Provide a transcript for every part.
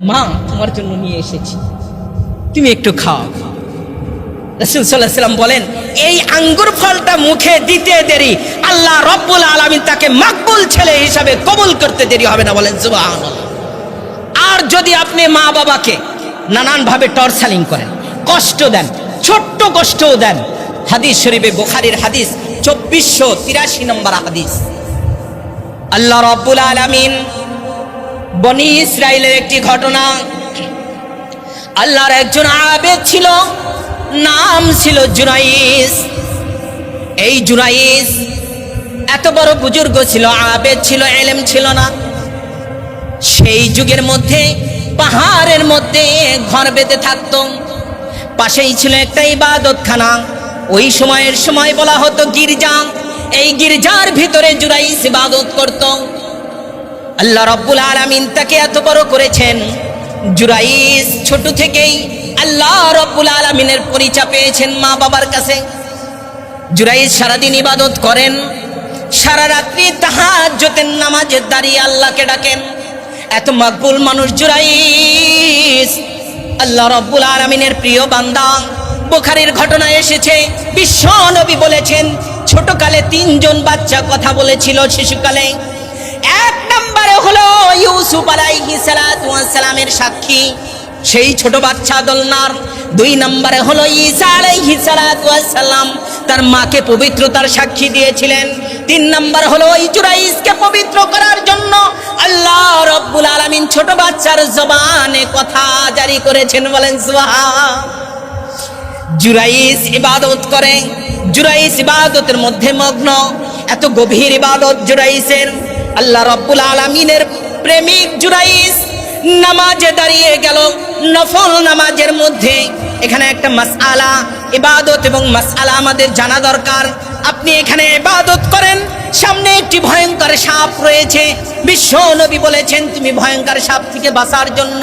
মা তোমার জন্য নিয়ে এসেছি, তুমি একটু খাও। রাসূল সাল্লাল্লাহু আলাইহি ওয়াসাল্লাম বলেন, এই আঙ্গুর ফলটা মুখে দিতে দেরি আল্লাহ রব্বুল আলামিন তাকে মাকবুল ছেলে হিসাবে কবুল করতে দেরি হবে না। বলেন সুবহানাল্লাহ। আর যদি আপনি মা বাবাকে নানান ভাবে টর্চারিং করেন, কষ্ট দেন, ছোট্ট কষ্টও দেন, হাদিস শরীফে বুখারীর হাদিস 2483 নম্বর হাদিস, আল্লাহ রব্বুল আলামিন বনি ইসরাইলের একটি ঘটনা। আল্লাহর একজন আবেদ ছিল, নাম ছিল জুরাইস। এই জুরাইস এত বড় বুজুর্গ ছিল, আবেদ ছিল, ইলম ছিল না। সেই যুগের মধ্যে পাহাড়ের মধ্যে ঘর বেঁধে থাকত, পাশেই ছিল একটা ইবাদতখানা। ওই সময় বলা হতো গির্জা। এই গির্জার ভিতরে জুরাইস ইবাদত করত। আল্লাহ রব্বুল আলামিন তাকে এত বড় করেছেন, জুরাইস ছোট থেকেই আল্লাহ রব্বুল আলামিনের পরিচয় পেয়েছেন মা বাবার কাছে। জুরাইস সারাদিন ইবাদত করেন, সারা রাত্রি তাহাজ্জুদের নামাজে দাঁড়িয়ে আল্লাহকে ডাকেন। এত মাকবুল মানুষ জুরাইস, আল্লাহ রব্বুল আলামিনের প্রিয় বান্দা। বুখারীর ঘটনা এসেছে, বিশ্ব নবী বলেছেন ছোটকালে 3 জন বাচ্চা কথা বলেছিল শিশুকালে। এক নম্বরে হলো ইউসুফ আলাইহিস সালাতু ওয়াস সালামের সাক্ষী, সেই ছোট বাচ্চা দলনার। 2 নম্বরে হলো ঈসা আলাইহিস সালাতু ওয়াস সালাম, তার মাকে পবিত্রতার সাক্ষী দিয়েছিলেন। 3 নম্বর হলো ওই জুরাইসকে পবিত্র করার জন্য আল্লাহ রব্বুল আলামিন ছোট বাচ্চার জবানে কথা জারি করেছেন। বলেন সুবহান। জুরাইস ইবাদত করে, জুরাইস ইবাদতের মধ্যে মগ্ন, এত গভীর ইবাদত জুরাইসের। আল্লাহ রব্বুল আলামিনের প্রেমিক জুরাইস নামাজে দাঁড়িয়ে গেল, নফল নামাজের মধ্যে। এখানে একটা মাসআলা, ইবাদত এবং মাসআলা আমাদের জানা দরকার। আপনি এখানে ইবাদত করেন, সামনে একটি ভয়ঙ্কর সাপ রয়েছে। বিশ্ব নবী বলেছেন তুমি ভয়ঙ্কর সাপ থেকে বাঁচার জন্য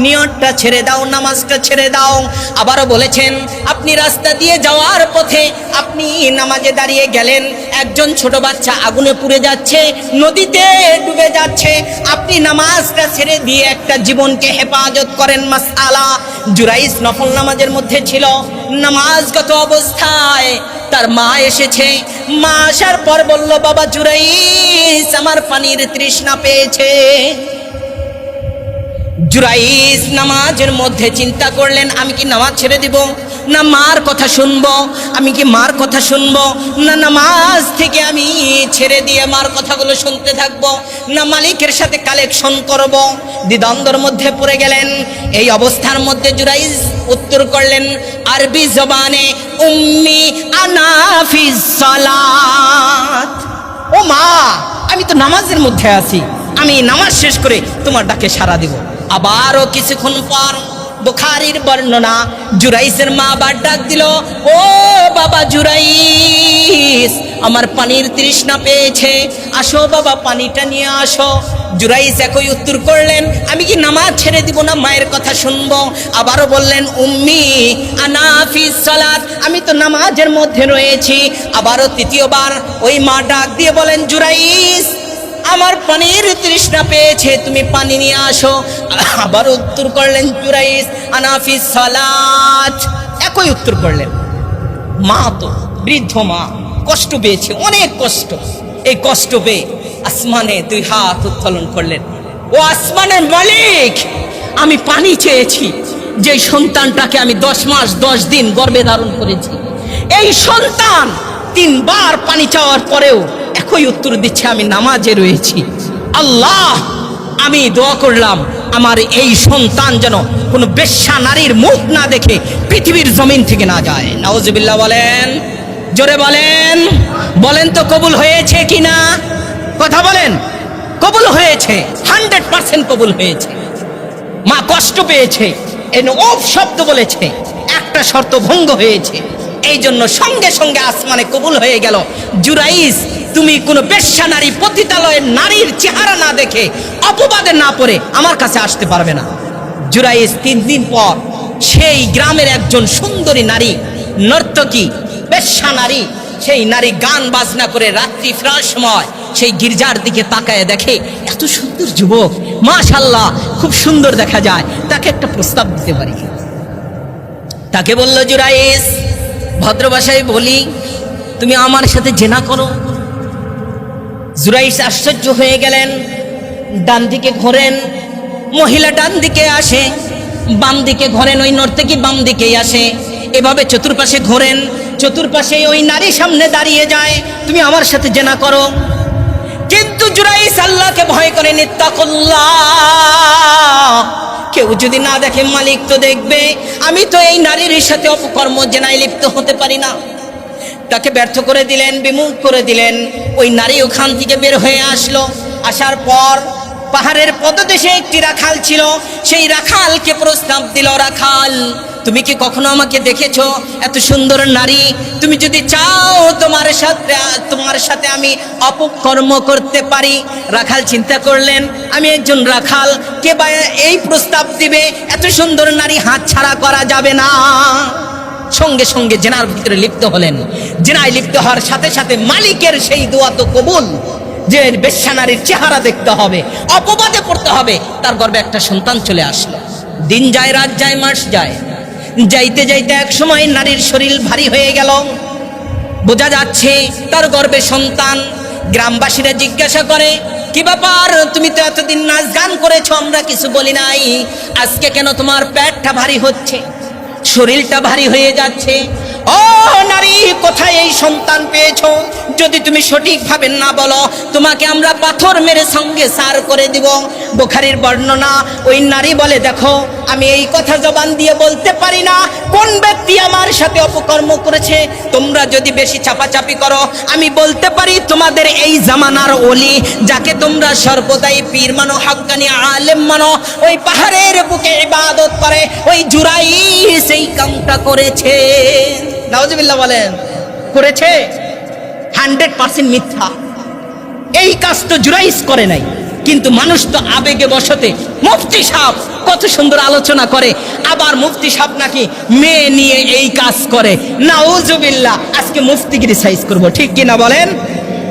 নিয়তটা ছেড়ে দাও, নামাজটা ছেড়ে দাও। আবারও বলেছেন আপনি রাস্তা দিয়ে যাওয়ার পথে আপনি নামাজে দাঁড়িয়ে গেলেন, একজন ছোট বাচ্চা আগুনে পুড়ে যাচ্ছে, নদীতে ডুবে যাচ্ছে, আপনি নামাজটা ছেড়ে দিয়ে একটা জীবনকে হেফাজত করেন। মাসআলা। জুরাইস নফল নামাজের মধ্যে ছিল, নামাজগত অবস্থায় তার মা এসেছে। মা আসার পর বলল, বাবা জুরাইস আমার পানির তৃষ্ণা পেয়েছে। জুরাইস নামাজের মধ্যে চিন্তা করলেন, আমি কি নামাজ ছেড়ে দিব, না মার কথা শুনবো? আমি কি মার কথা শুনবো, না নামাজ থেকে আমি ছেড়ে দিয়ে মার কথাগুলো শুনতে থাকবো, না মালিকের সাথে কালেকশন করব? দ্বিধাদ্বন্দ্বের মধ্যে পড়ে গেলেন। এই অবস্থার মধ্যে জুরাইস উত্তর করলেন আরবি জবানে, উম্মি আনা ফিস সালাত। ও মা, আমি তো নামাজের মধ্যে আছি, আমি নামাজ শেষ করে তোমার ডাকে সাড়া দিব। আবারও কিছুক্ষণ পর বুখারীর বর্ণনা, জুরাইসের মা আবার ডাক দিল, ও বাবা জুরাইস আমার পানির তৃষ্ণা পেয়েছে, আসো বাবা পানিটা নিয়ে আসো। জুরাইস একই উত্তর করলেন, আমি কি নামাজ ছেড়ে দিব না মায়ের কথা শুনবো? আবারও বললেন উম্মি আনা ফিস সালাত, আমি তো নামাজের মধ্যে রয়েছি। আবারও তৃতীয়বার ওই মা ডাক দিয়ে বলেন, জুরাইস আমার পানির তৃষ্ণা পেয়েছে, তুমি পানি নিয়ে আসো। আবার উত্তর করলেন জুরাইস আনা ফিস সালাত, একই উত্তর করলেন। মা তো বৃদ্ধ মা, কষ্ট পেয়েছে, অনেক কষ্ট। এই কষ্ট পেয়ে আসমানে 2 হাত উত্তোলন করলেন, ও আসমানের মালিক, আমি পানি চেয়েছি, যে সন্তানটাকে আমি 10 মাস 10 দিন গর্ভে ধারণ করেছি, এই সন্তান 3 বার পানি চাওয়ার পরেও একই উত্তর দিচ্ছে, আমি নামাজে রয়েছি। আল্লাহ, আমি দোয়া করলাম আমার এই সন্তান যেন কোনো বেশ্যা নারীর মুখ না দেখে পৃথিবীর জমিন থেকে না যায়। নাউজুবিল্লাহ বলেন, জোরে বলেন, বলেন তো কবুল হয়েছে কিনা? কথা বলেন। কবুল হয়েছে, 100% কবুল হয়েছে। মা কষ্ট পেয়েছে, এই ওফ শব্দ বলেছে, একটা শর্ত ভঙ্গ হয়েছে, এই জন্য সঙ্গে সঙ্গে আসমানে কবুল হয়ে গেল। জুরাইস, তুমি কোনো বেশ্যা নারী, পতিতালয়ের নারীর চেহারা না দেখে, অপবাদে না পড়ে আমার কাছে আসতে পারবে না। জুরাইস 3 দিন পর সেই গ্রামের একজন সুন্দরী নারী, নর্তকী, বেশ্যা নারী, সেই নারী গান বাজনা করে রাত্রি ফেরার সময় সেই গির্জার দিকে তাকায় দেখে এত সুন্দর যুবক, মাশাআল্লাহ খুব সুন্দর দেখা যায়, তাকে একটা প্রস্তাব দিতে পারি। তাকে বলল, জুরাইস, ভদ্র ভাষায় বলি, তুমি আমার সাথে জেনা করো। জুরাইস আশ্চর্য হয়ে গেলেন। ডান দিকে ঘোরেন, মহিলা ডান দিকে আসে, বাম দিকে ঘোরেন, ওই নর্তকী বাম দিকেই আসে, এভাবে চতুর্পাশে ঘোরেন, চতুর্পাশে ওই নারী সামনে দাঁড়িয়ে যায়, তুমি আমার সাথে জেনা করো। কিন্তু জুরাইস আল্লাহকে ভয় করে, নিত্তাকুল্লাহ, কেউ যদি না দেখে মালিক তো দেখবে, আমি তো এই নারীর সাথে অপকর্ম জেনায় লিপ্ত হতে পারি না। তাকে ব্যর্থ করে দিলেন, বিমুখ করে দিলেন। ওই নারী ওখান থেকে বের হয়ে আসলো। আসার পর পাহাড়ের পদদেশে একটি রাখাল ছিল, সেই রাখালকে প্রস্তাব দিল, রাখাল, তুমি কি কখনো আমাকে দেখেছো? এত সুন্দর নারী, তুমি যদি চাও তোমার সাথে আমি অপকর্ম করতে পারি। রাখাল চিন্তা করলেন, আমি একজন রাখাল, কে বা এই প্রস্তাব দিবে? এত সুন্দর নারী হাতছাড়া করা যাবে না। সঙ্গে সঙ্গে জেনার ভিতরে লিপ্ত হলেন। জেনায় লিপ্ত হওয়ার সাথে সাথে মালিকের সেই দোয়া তো কবুল, যে বেশ্যা নারীর চেহারা দেখতে হবে, অপবাদে পড়তে হবে। তার গর্ভে একটা সন্তান চলে আসলো। দিন যায়, রাত যায়, মাস যায়, যাইতে যাইতে এক সময় নারীর শরীর ভারী হয়ে গেল, বোঝা যাচ্ছে তার গর্ভে সন্তান। গ্রামবাসীরা জিজ্ঞাসা করে, কি ব্যাপার, তুমি তো এতদিন নাচ গান করেছো, আমরা কিছু বলি নাই, আজকে কেন তোমার পেটটা ভারী হচ্ছে, শরীরটা ভারী হয়ে যাচ্ছে? ও নারী, কোথায় এই সন্তান পেয়েছো? যদি তুমি সঠিকভাবে না বলো, তোমাকে আমরা পাথর মেরে সঙ্গে সার করে দিব। বুখারীর বর্ণনা, ওই নারী বলে, দেখো, আমি এই কথা জবান দিয়ে বলতে পারি না কোন ব্যক্তি আমার সাথে অপকর্ম করেছে। তোমরা যদি বেশি চাপাচাপি করো, আমি বলতে পারি তোমাদের এই জামানার ওলি, যাকে তোমরা সর্বদাই পীর মানো, হাক্কানি আলেম মানো, ওই পাহাড়ের বুকে ইবাদত করে, ওই জুরাইস এই কামটা করেছে। নাউজুবিল্লাহ বলেন, করেছে। 100% মিথ্যা। এই কাজ তো জুরাইস করে নাই, কিন্তু মানুষ তো আবেগে বশতে। মুফতি সাহেব কত সুন্দর আলোচনা করে, আবার মুফতি সাহেব নাকি মেয়ে নিয়ে এই কাজ করে। নাউজুবিল্লাহ, আজকে মুফতিগিরি সাইজ করব, ঠিক কিনা বলেন?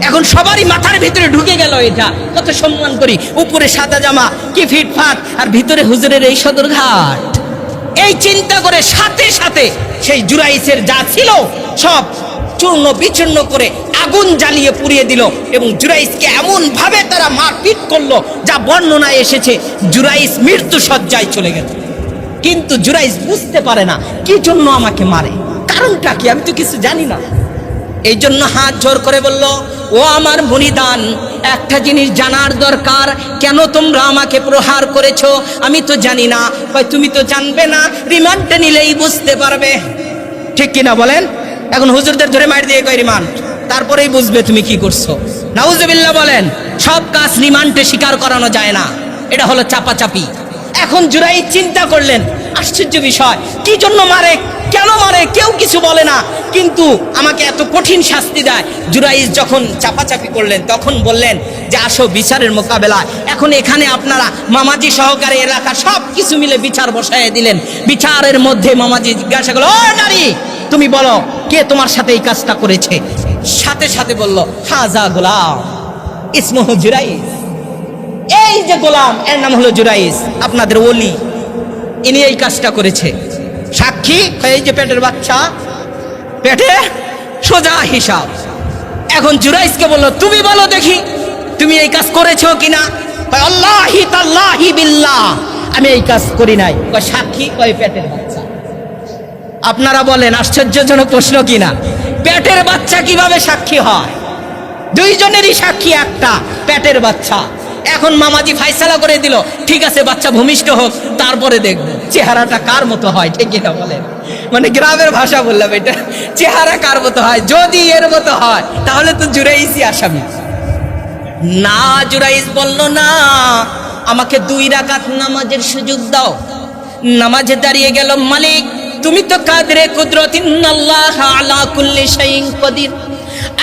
এখন সবারই মাথার ভিতরে ঢুকে গেল এটা, কত সম্মান করি, উপরে সাদা জামা, কি ফিটফাট, আর ভিতরে হুজুরের এই সদরঘাট। এই চিন্তা করে সাথে সাথে সেই জুরাইসের যা ছিল সব চূর্ণ বিচূর্ণ করে আগুন জ্বালিয়ে পুড়িয়ে দিল, এবং জুরাইসকে এমন ভাবে তারা মারপিট করলো, যা বর্ণনায় এসেছে জুরাইস মৃত্যু শয্যায় চলে গেল। কিন্তু জুরাইস বুঝতে পারে না কি জন্য আমাকে মারে, কারণটা কি, আমি তো কিছু জানি না। এই জন্য হাত জোর করে বলল, ও আমার মুরিদান, একটা জিনিস জানার দরকার, কেন তোমরা আমাকে প্রহার করেছো আমি তো জানি না। তুমি তো জানবে না, রিমান্ডে নিলেই বুঝতে পারবে, ঠিক কিনা বলেন? এখন হুজুরদের ধরে মার দিয়ে কয় রিমান্ড, তারপরেই বুঝবে তুমি কি করছো। নাউজুবিল্লাহ বলেন। সব কাজ রিমান্ডে স্বীকার করানো যায় না, এটা হলো চাপাচাপি। এখন জুরাইস চিন্তা করলেন, আশ্চর্য বিষয়, কি জন্য মারে, কেন মারে, কেউ কিছু বলে না, কিন্তু আমাকে এত কঠিন শাস্তি দেয়। জুরাইস যখন চাপাচাপি করলেন, তখন বললেন যে আসো বিচারের মোকাবেলা। এখন এখানে আপনারা মামাজি সহকারে এলাকা সব কিছু মিলে বিচার বসায় দিলেন। বিচারের মধ্যে মামাজি জিজ্ঞাসা করলো, ও নারী, তুমি বলো কে তোমার সাথে এই কাজটা করেছে? সাথে সাথে বলল, হাজা গোলাম ইসমুহু জুরাইস, এই যে গোলাম, এর নাম হলো জুরাইস, আপনাদের ওলি, ইনি এই কাজটা করেছে। সাক্ষী, এই যে পেটের বাচ্চা, পেটে সোজা হিসাব। এখন জুরাইসকে বলল, তুমি বলো দেখি তুমি এই কাজ করেছো কিনা? আল্লাহি তাল্লাহি বিল্লাহ, আমি এই কাজ করি নাই। সাক্ষী, পেটের বাচ্চা। আপনারা বলেন আশ্চর্যজনক প্রশ্ন কিনা? পেটের বাচ্চা কিভাবে সাক্ষী হয়? দুইজনেরই সাক্ষী একটা, পেটের বাচ্চা। এখন মামাজি ফাইসালা করে দিল, ঠিক আছে বাচ্চা ভূমিষ্ঠ হোক, তারপরে দেখবো চেহারাটা কার মতো হয়, ঠিক কিনা বলেন? মানে গ্রামের ভাষা বললাম এটা, চেহারা কার মতো হয়, যদি এর মতো হয় তাহলে তো জুরাইসই আসামি। না, জুরাইস বলল, না, আমাকে 2 রাকাত নামাজের সুযোগ দাও। নামাজে দাঁড়িয়ে গেল, মালিক তুমি তো কাদরে কুদরতিন, আল্লাহ আলা কুল্লি শাইইন কদির,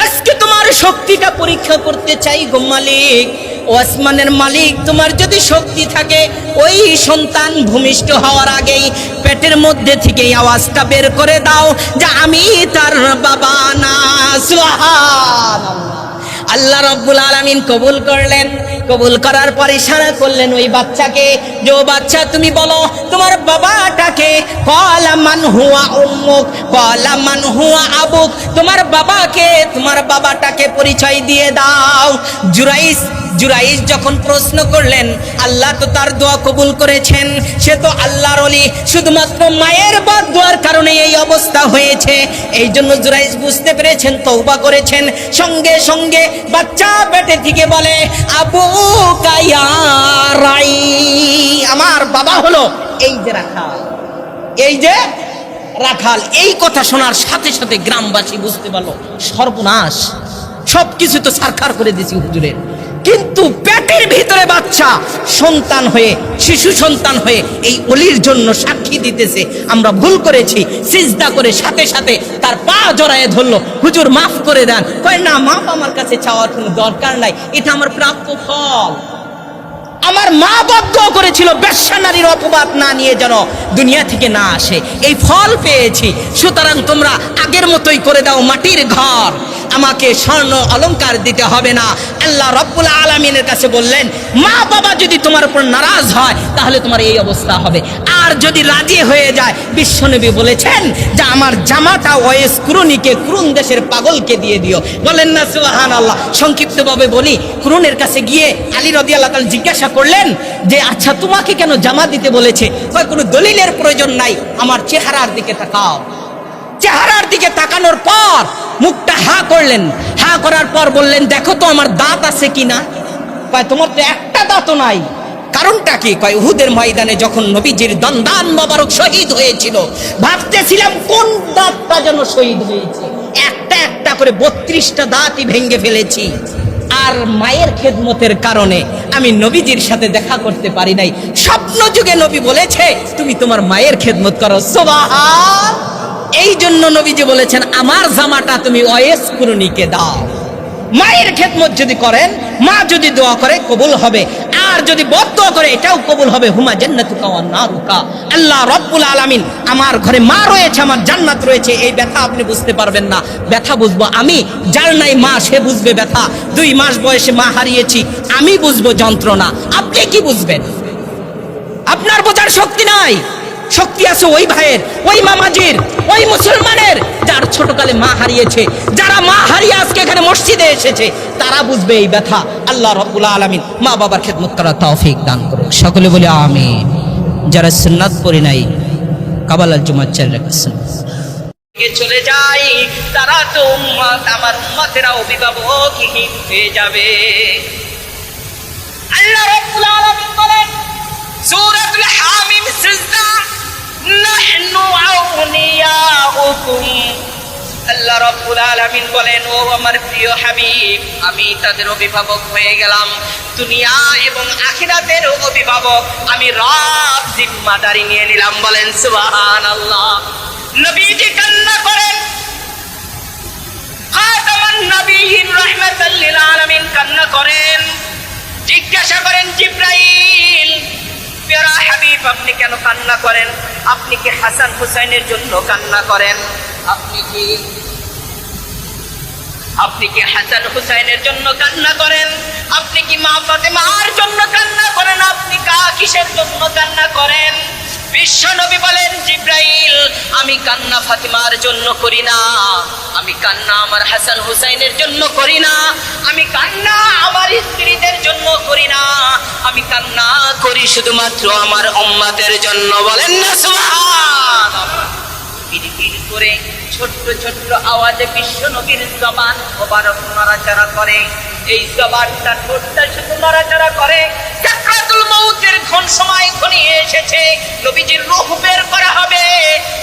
আজকে তোমার শক্তিটা পরীক্ষা করতে চাই গো মালিক। ও আসমানের মালিক, তোমার যদি শক্তি থাকে, ওই সন্তান ভূমিষ্ঠ হওয়ার আগেই পেটের মধ্যে থেকে আওয়াজটা বের করে দাও যে আমি তার বাবা না। সুবহানাল্লাহ, আল্লাহ রাব্বুল আলামিন কবুল করলেন। কবুল করার পর ইশারা করলেন ওই বাচ্চাকে, যে ও বাচ্চা তুমি বলো তোমার বাবাটাকে। ক্বালা মান হুয়া উম্মুক ক্বালা মান হুয়া আবুক, তোমার বাবাকে, তোমার বাবাটাকে পরিচয় দিয়ে দাও। জুরাইজ যখন প্রশ্ন করলেন, আল্লাহ তো তার দোয়া কবুল করেছেন, সে তো আল্লাহর ওলি, শুধুমাত্র মায়ের বদদোয়ার কারণে এই অবস্থা হয়েছে। এই জন্য জুরাইজ বুঝতে পেরেছেন, তওবা করেছেন। সঙ্গে সঙ্গে বাচ্চা পেটে থেকে বলে, আবু কায়া রাই, আমার বাবা হলো এই যে রাখাল, এই যে রাখাল। এই কথা শোনার সাথে সাথে গ্রামবাসী বুঝতে পারলো সর্বনাশ, সবকিছু তো সারখার করে দিয়েছি হুজুরের। কিন্তু পেটের ভিতরে বাচ্চা সন্তান হয়ে, শিশু সন্তান হয়ে এই অলির জন্য সাক্ষী দিতেছে আমরা ভুল করেছি। সিজদা করে সাথে সাথে তার পা জড়ায়ে ধরলো, হুজুর মাফ করে দেন। কয় না, মাপ আমার কাছে চাওয়ার কোনো দরকার নাই, এটা আমার প্রাপ্য ফল। আমার মা বদদোয়া করেছিল বেশ্যা নারীর অপবাদ না নিয়ে যেন দুনিয়া থেকে না আসে, এই ফল পেয়েছি। সুতরাং তোমরা আগের মতোই করে দাও মাটির ঘর, আমাকে স্বর্ণ অলংকার দিতে হবে না। আল্লাহ রাব্বুল আলামিনের কাছে বললেন, মা বাবা যদি তোমার উপর নারাজ হয় তাহলে তোমার এই অবস্থা হবে, আর যদি রাজি হয়ে যায়, বিশ্বনবী বলেছেন যে আমার জামাটা ওয়েস কুরুনিকে, কুরুন দেশের পাগলকে দিয়ে দিও। বলেন না সুবহানাল্লাহ। সংক্ষিপ্তভাবে বলি, কুরুনের কাছে গিয়ে আলী রাদিয়াল্লাহু তাআলা জিজ্ঞাসা করলেন যে আচ্ছা তোমাকে কেন জামা দিতে বলেছে? কয় কোনো দলিলের প্রয়োজন নাই, আমার চেহারার দিকে তাকাও। চেহারার দিকে তাকানোর পর মুখটা হা করলেন, হা করার পর বললেন, দেখো তো আমার দাঁত আছে কিনা। কয় তোমার তো একটা দাঁতও নাই। কারণটা কি? কয় উহুদের ময়দানে যখন নবীজির দন্দান মোবারক শহীদ হয়েছিল, ভাবতেছিলাম কোন দাঁতটা যেন শহীদ হয়েছে, একটা একটা করে 32টা দাঁতই ভেঙে ফেলেছি। আর মায়ের খেদমতের কারণে আমি নবীজির সাথে দেখা করতে পারি নাই। স্বপ্ন যুগে নবী বলেছে তুমি তোমার মায়ের খেদমত করো। সুবহান। এই জন্য নবীজি বলেছেন আমার জামাটা তুমি ওয়েস কুরুনিকে দাও। মায়ের খেদমত যদি করেন, মা যদি দোয়া করে কবুল হবে, আর যদি বদদোয়া করে এটাও কবুল হবে। হুমা জান্নাতুকা ওয়া নারুকা। আল্লাহ রাব্বুল আলামিন, আমার ঘরে মা রয়েছে, আমার জান্নাত রয়েছে, এই ব্যথা আপনি বুঝতে পারবেন না, ব্যথা বুঝবো আমি। যার নাই মা সে বুঝবে ব্যথা। 2 মাস বয়সে মা হারিয়েছি, আমি বুঝবো যন্ত্রণা, আপনি কি বুঝবেন? আপনার বোঝার শক্তি নাই। শক্তি আছে ওই ভাইয়ের, ওই মামাজির, ওই মুসলমানের যার ছোটকালে মা হারিয়েছে। যারা মা হারিয়ে আজকে এখানে মসজিদে এসেছে তারা বুঝবে এই ব্যথা। আল্লাহ রাব্বুল আলামিন মা বাবার খেদমত করার তৌফিক দান করুন। সকলে বলে আমিন। যারা সুন্নাত পড়ে নাই, কাবালাল জুমার 4 রাকাত সুন্নাত চলে যাই, তারা তো উম্মত, আমার উম্মতেরা অভিভাবকহীন হয়ে যাবে। আল্লাহ রাব্বুল আলামিন বলেন সূরাতুল হামিম সিজদা, নাহনু আউলিয়াউকুম। আল্লাহ রাব্বুল আলামিন বলেন ও আমার প্রিয় হাবিব, আমি তাদের অভিভাবক হয়ে গেলাম, দুনিয়া এবং আখিরাতের অভিভাবক আমি রব জিম্মাদারি নিয়ে নিলাম। বলেন সুবহানাল্লাহ। নবীজি কান্না করেন, খাতামান নবিয়্যিন রাহমাতাল লিল আলামিন কান্না করেন। জিজ্ঞাসা করেন জিবরাইল, প্যারা হাবিব আপনি কেন কান্না করেন? আপনি কি হাসান হুসাইনের জন্য কান্না করেন? আপনি কি হাসান হুসাইনের জন্য কান্না করেন? আপনি কি মা ফাতেমার জন্য কান্না করেন? আপনি কিসের জন্য কান্না করেন? বিশ্ব নবী বলেন জিবরাইল, আমি কান্না ফাতেমার জন্য করি না, আমি কান্না আমার হাসান হুসাইনের জন্য করি না, আমি কান্না আমার স্ত্রীদের জন্য করি না, আমি কান্না করি শুধুমাত্র আমার উম্মতের জন্য। বলেন না সুবহানাল্লাহ। কিরকির করে ছোট্ট ছোট্ট আওয়াজে বিশ্ব নবীর জবান মোবারক নড়াচড়া করে। এই জবানটা, ঠোঁটটা শুধু নড়াচড়া করে। সাকরাতুল মউতের ক্ষণ সময় ঘনিয়ে এসেছে, নবীজির রূহ বের করা হবে।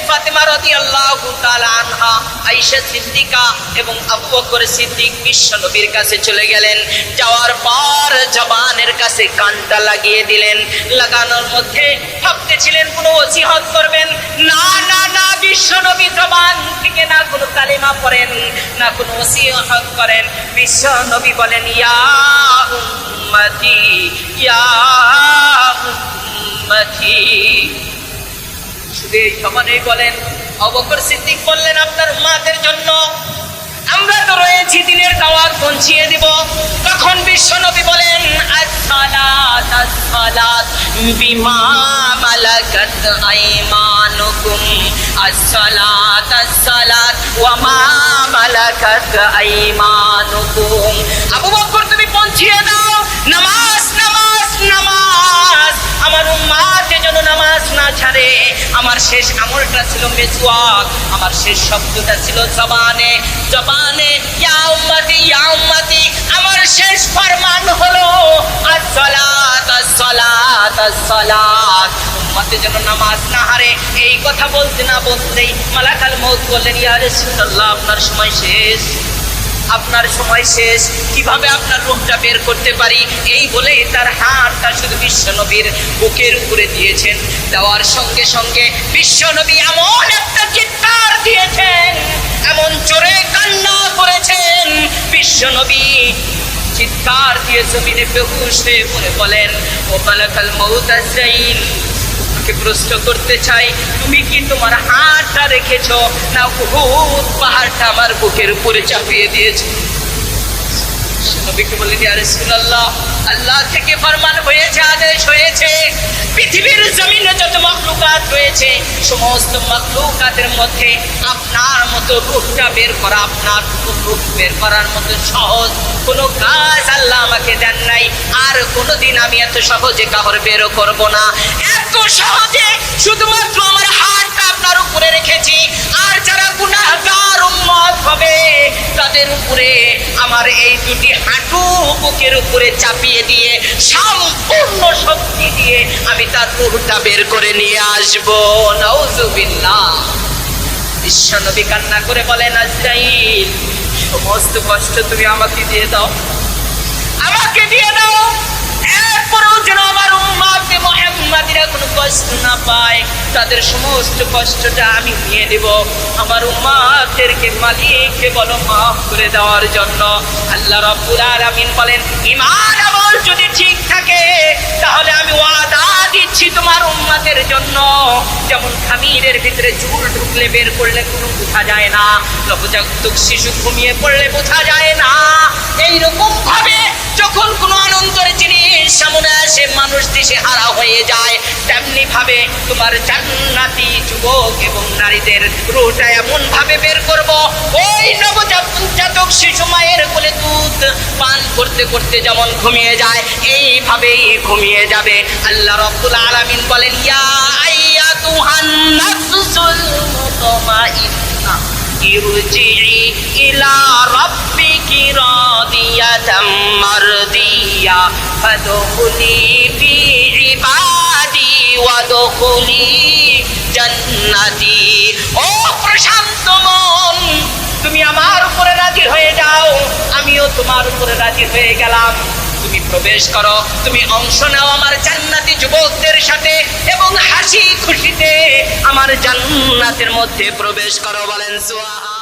ফাতেমা রাদিয়াল্লাহু তাআলা আনহা, আয়েশা সিদ্দিকা এবং আবু বকর সিদ্দিক বিশ্ব নবীর কাছে চলে গেলেন। যাওয়ার পর জবানের কাছে কানটা লাগিয়ে দিলেন। লাগানোর মধ্যে ভাবতেছিলেন কোনো ওসিয়ত করবেন, না না না, বিশ্ব নবী জবান থেকে না কোনো কালিমা পড়েন, না কোনো ওসিয়ত করেন। বিশ্ব নবী বলেন ইয়া উম্মতি ইয়া উম্মতি। শুধু এই সমানেই বলেন। আবু বকর সিদ্দিক বললেন আপনার উম্মতের জন্য। আমরা তো রয়েছি দিনের দাওয়াত পৌঁছিয়ে দিব। তখন বিশ্বনবী বলেন আসসালাত আসসালাত বিমা মালাকাত আইমানুকুম, আসসালাত আসসালাত ওয়া মা মালাকাত আইমানুকুম। আবু বকর তুমি পৌঁছিয়ে দাও, নামাজ নামাজ নামাজ, আমার উম্মাত যেন নামাজ না ছাড়ে। আমার শেষ আমলটা ছিল মেসওয়াক, আমার শেষ শব্দটা ছিল জবানে জবানে ইয়া উম্মতি ইয়া উম্মতি। আমার শেষ ফরমান হলো আসসালাত আসসালাত আসসালাত। উম্মতে যেন নামাজ না হারে। এই কথা বলতে না বলতেই মালাকুল মউত বললেন ইয়া রাসূলুল্লাহ আপনার সময় শেষ, আপনার সময় শেষ, কিভাবে আপনার রূহটা বের করতে পারি? এই বলে তার হাতটা শুধু বিশ্বনবীর বুকের উপরে দিয়েছেন। দেওয়ার সঙ্গে সঙ্গে বিশ্বনবী এমন একটা চিৎকার দিয়েছেন, এমন জোরে কান্না করেছেন, বিশ্বনবী চিৎকার দিয়ে জমিনে বেহুশ হয়ে পড়ে বলেন ও মালাকুল মউত আজরাইল, তোমাকে প্রশ্ন করতে চাই, তুমি কি তোমার হাতটা রেখেছো না উহুদ পাহাড়টা আমার বুকের উপরে চাপিয়ে দিয়েছো? নবীকে বললেন ইয়া রাসূলুল্লাহ, আল্লাহ থেকে ফরমান হয়েছে, আদেশ হয়েছে, পৃথিবীর জমিনে যত মাখলুকাত রয়েছে সমস্ত মাখলুকাতের মধ্যে আপনার মতো রূহটা বের করা, আপনার রূহ বের করার মতো সহজ কোনো কাজ আল্লাহ আমাকে দেন নাই। আর কোনোদিন আমি এত সহজে কাহর বেরও করব না। এত সহজে শুধুমাত্র আমার হাতটা আপনার উপরে রেখেছি। আর যারা গুনাহগার উম্মত হবে তাদের উপরে আমার এই দুটি হাঁটু বুকের উপরে চাপিয়ে দিয়ে সম্পূর্ণ শক্তি দিয়ে আমি তার রূহটা বের করে নিয়ে আসবো। নাউজুবিল্লাহ। বিশ্বনবী কান্না করে বলেন আজরাইল, সমস্ত কষ্ট তুমি আমাকে দিয়ে দাও, আমাকে দিয়ে দাও, এরপরেও যেন আমার উম্মতে মুহাম্মাদিরা কোনো কষ্ট না পায়, তাদের সমস্ত কষ্টটা আমি নিয়ে নেব। আমার উম্মতদেরকে মালিককে বলো মাফ করে দেওয়ার জন্য। আল্লাহ রাব্বুল আলামিন বলেন ঈমান আমল যদি ঠিক থাকে তাহলে আমি ওয়াদা দিচ্ছি তোমার উম্মতের জন্য, যেমন খামিরের ভিতরে চুল ঢুকলে বের করলে কোনো বোঝা যায় না, নবজাতক শিশু ঘুমিয়ে পড়লে বোঝা যায় না, এইরকম ভাবে যখন কোনো আনন্দের জিনিস সামনে আসে মানুষ দিশে হারা হয়ে যায়, তেমনি ভাবে তোমার জান্নাতি যুবক এবং নারীদের রূহটা এমন ভাবে বের করব, ওই নবজাতক শিশু মায়ের কোলে দুধ পান করতে করতে যেমন ঘুমিয়ে যায় এইভাবেই ঘুমিয়ে যাবে। আল্লাহ রাব্বুল আলামিন বলেন ইয়া আইয়াতুহান নাফসুল মুতমাইন্নাহ ইরজিই ইলা রাব্বিকি রাদিয়াতাম মারদিয়া ফাদখুলি ফি ইবাদি ওয়াদখুলি জান্নাতি। ও প্রশান্ত মন, তুমি আমার উপরে রাজি হয়ে যাও, আমিও তোমার উপরে রাজি হয়ে গেলাম। তুমি প্রবেশ করো, তুমি অংশ নাও আমার জান্নাতি যুবকদের সাথে এবং হাসি খুশিতে আমার জান্নাতের মধ্যে প্রবেশ করো। বলেন সুবহান।